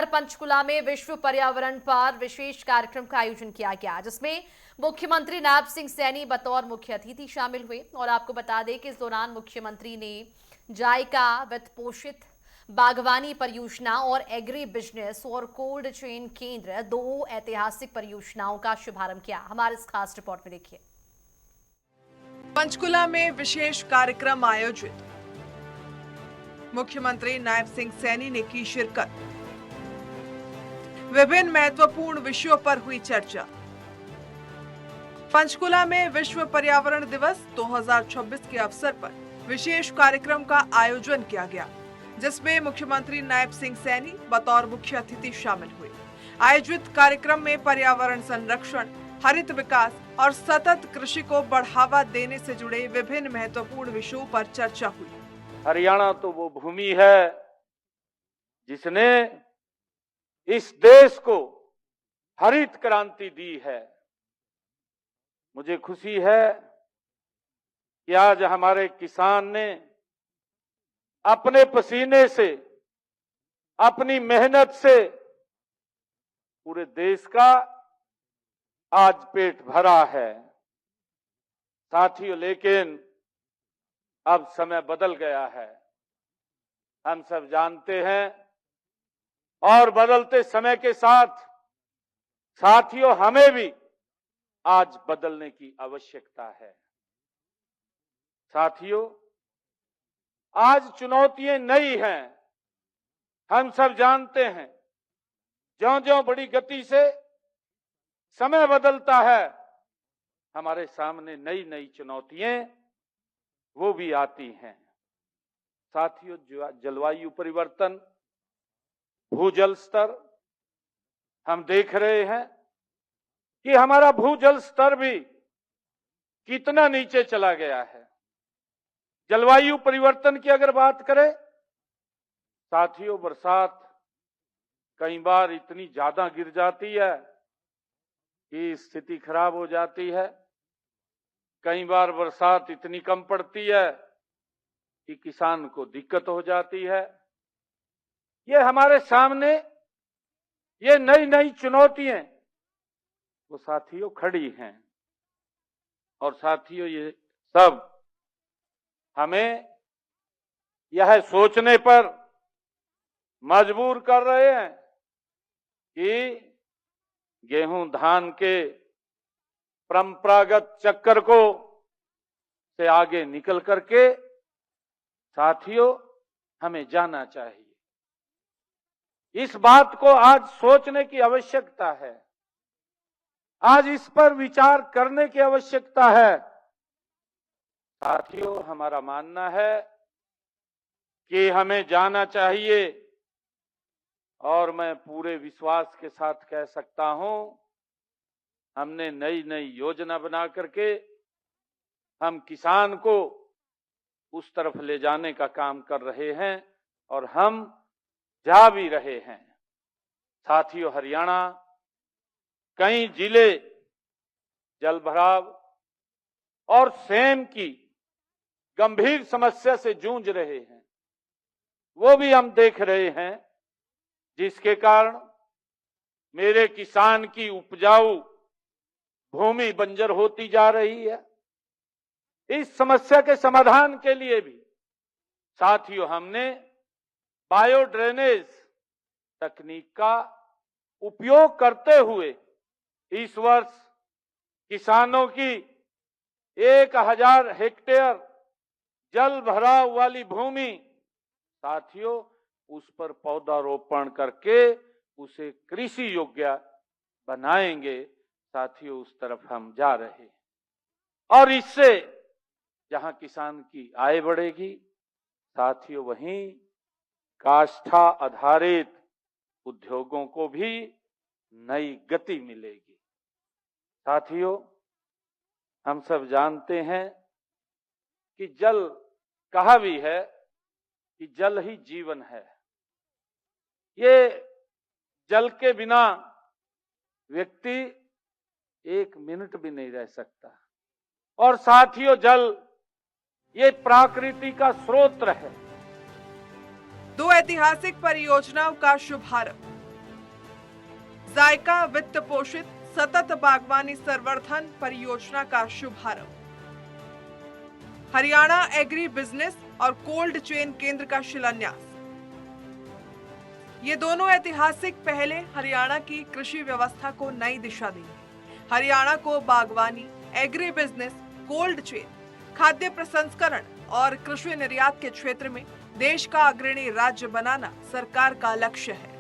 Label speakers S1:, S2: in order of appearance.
S1: पंचकुला में विश्व पर्यावरण पर विशेष कार्यक्रम का आयोजन किया गया, जिसमें मुख्यमंत्री नायब सिंह सैनी बतौर मुख्य अतिथि शामिल हुए। और आपको बता दें कि इस दौरान मुख्यमंत्री ने जायका वित्त पोषित बागवानी परियोजना और एग्री बिजनेस और कोल्ड चेन केंद्र, दो ऐतिहासिक परियोजनाओं का शुभारंभ किया। हमारे इस खास रिपोर्ट में देखिए।
S2: पंचकुला में विशेष कार्यक्रम आयोजित, मुख्यमंत्री नायब सिंह सैनी ने की शिरकत। विभिन्न महत्वपूर्ण विषयों पर हुई चर्चा। पंचकुला में विश्व पर्यावरण दिवस 2026 के अवसर पर विशेष कार्यक्रम का आयोजन किया गया, जिसमें मुख्यमंत्री नायब सिंह सैनी बतौर मुख्य अतिथि शामिल हुए। आयोजित कार्यक्रम में पर्यावरण संरक्षण, हरित विकास और सतत कृषि को बढ़ावा देने से जुड़े विभिन्न महत्वपूर्ण विषयों पर चर्चा हुई।
S3: हरियाणा तो वो भूमि है जिसने इस देश को हरित क्रांति दी है। मुझे खुशी है कि आज हमारे किसान ने अपने पसीने से, अपनी मेहनत से पूरे देश का आज पेट भरा है। साथियों, लेकिन अब समय बदल गया है, हम सब जानते हैं। और बदलते समय के साथ साथियों, हमें भी आज बदलने की आवश्यकता है। साथियों, आज चुनौतियां नई हैं, हम सब जानते हैं। ज्यों-ज्यों बड़ी गति से समय बदलता है, हमारे सामने नई नई चुनौतियां वो भी आती हैं। साथियों, जलवायु परिवर्तन, भूजल स्तर, हम देख रहे हैं कि हमारा भूजल स्तर भी कितना नीचे चला गया है। जलवायु परिवर्तन की अगर बात करें साथियों, बरसात कई बार इतनी ज्यादा गिर जाती है कि स्थिति खराब हो जाती है। कई बार बरसात इतनी कम पड़ती है कि किसान को दिक्कत हो जाती है। ये हमारे सामने ये नई नई चुनौतियां वो साथियों खड़ी हैं। और साथियों, ये सब हमें यह सोचने पर मजबूर कर रहे हैं कि गेहूं धान के परंपरागत चक्कर को से आगे निकल करके साथियों हमें जाना चाहिए। इस बात को आज सोचने की आवश्यकता है, आज इस पर विचार करने की आवश्यकता है। साथियों, हमारा मानना है कि हमें जाना चाहिए। और मैं पूरे विश्वास के साथ कह सकता हूं, हमने नई नई योजना बना करके हम किसान को उस तरफ ले जाने का काम कर रहे हैं और हम जा भी रहे हैं। साथियों, हरियाणा कई जिले जल भराव और सेम की गंभीर समस्या से जूझ रहे हैं, वो भी हम देख रहे हैं, जिसके कारण मेरे किसान की उपजाऊ भूमि बंजर होती जा रही है। इस समस्या के समाधान के लिए भी साथियों हमने बायो ड्रेनेज तकनीक का उपयोग करते हुए इस वर्ष किसानों की 1000 हेक्टेयर जल भराव वाली भूमि साथियों उस पर पौधारोपण करके उसे कृषि योग्य बनाएंगे। साथियों, उस तरफ हम जा रहे हैं और इससे जहां किसान की आय बढ़ेगी साथियों, वहीं काष्ठा आधारित उद्योगों को भी नई गति मिलेगी। साथियों, हम सब जानते हैं कि जल, कहा भी है कि जल ही जीवन है। ये जल के बिना व्यक्ति एक मिनट भी नहीं रह सकता। और साथियों, जल ये प्रकृति का स्रोत है।
S2: दो ऐतिहासिक परियोजनाओं का शुभारंभ। जायका वित्त पोषित सतत बागवानी संवर्धन परियोजना का शुभारंभ। हरियाणा एग्री बिजनेस और कोल्ड चेन केंद्र का शिलान्यास। ये दोनों ऐतिहासिक पहले हरियाणा की कृषि व्यवस्था को नई दिशा देंगे। हरियाणा को बागवानी, एग्री बिजनेस, कोल्ड चेन, खाद्य प्रसंस्करण और कृषि निर्यात के क्षेत्र में देश का अग्रणी राज्य बनाना सरकार का लक्ष्य है।